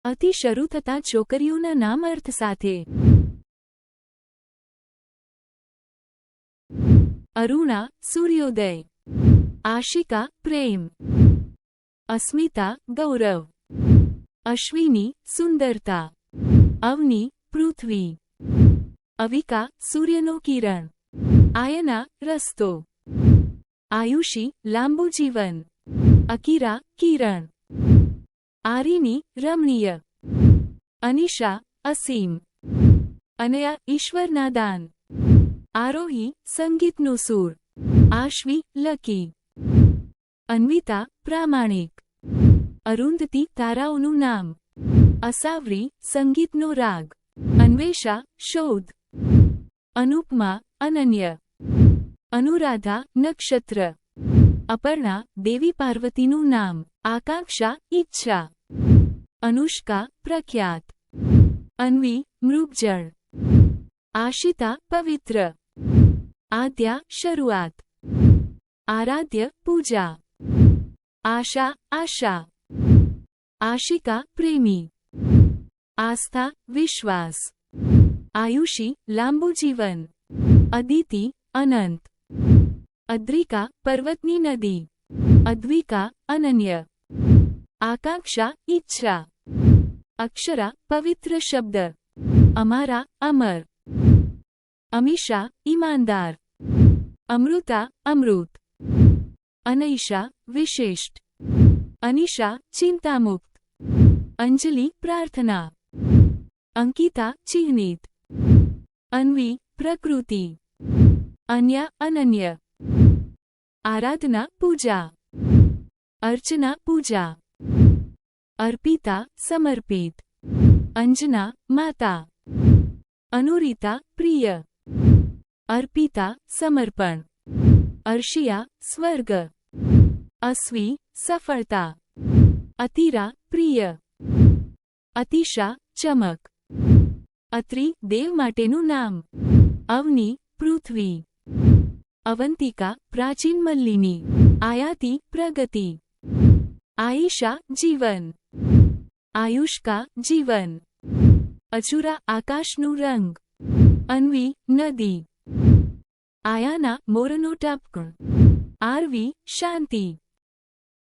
અથી શરૂ થતા છોકરીઓના નામ અર્થ સાથે. અરુણા સૂર્યોદય. આશિકા પ્રેમ. અસ્મિતા ગૌરવ. અશ્વિની સુંદરતા. અવની પૃથ્વી. અવિકા સૂર્યનો કિરણ. આયના રસ્તો. આયુષી લાંબુ જીવન. અકીરા કિરણ. આરિની રમણીય. અનિશા અસીમ. અનયા ઈશ્વરના દાન. આરોહી સંગીતનો સૂર. આશ્વી લકી. અન્વિતા પ્રામાણિક. અરુંધતી તારાઓનું નામ. અસાવરી સંગીતનો રાગ. અન્વેષા શોધ. અનુપમા અનન્ય. અનુરાધા નક્ષત્ર. અપર્ણા દેવી પાર્વતીનું નામ. આકાંક્ષા ઈચ્છા. અનુષ્કા પ્રખ્યાત. અન્વી મૃગજળ. આશિતા પવિત્ર. આદ્યા શરૂઆત. આરાધ્ય પૂજા. આશા આશા. આશિકા પ્રેમી. આસ્થા વિશ્વાસ. આયુષી લાંબુ જીવન. અદિતિ અનંત. અદ્રિકા પર્વતની નદી. અદ્વિકા અનન્ય. આકાંક્ષા ઈચ્છા. અક્ષરા પવિત્ર શબ્દ. અમારા અમર. અમીષા ઈમાનદાર. અમૃતા અમૃત. અનૈષા વિશિષ્ટ. અનિશા ચિંતામુક્ત. અંજલિ પ્રાર્થના. અંકિતા ચિહ્નિત. અન્વી પ્રકૃતિ. અન્ય અનન્ય. આરાધના પૂજા. અર્ચના પૂજા. અર્પિતા સમર્પિત. અંજના માતા. અનુરિતા પ્રિય. અર્પિતા સમર્પણ. અર્શિયા સ્વર્ગ. અસ્વી સફળતા. અતિરા પ્રિય. અતિશા ચમક. અત્રિ દેવ માટેનું નામ. અવની પૃથ્વી. અવંતિકા પ્રાચીન મલ્લિની. આયાતી પ્રગતિ. આયિષા જીવન. આયુષ્કા જીવન. અચુરા આકાશનું રંગ. અન્વી નદી. આયાના મોરનો ટપકણ. આરવી શાંતિ.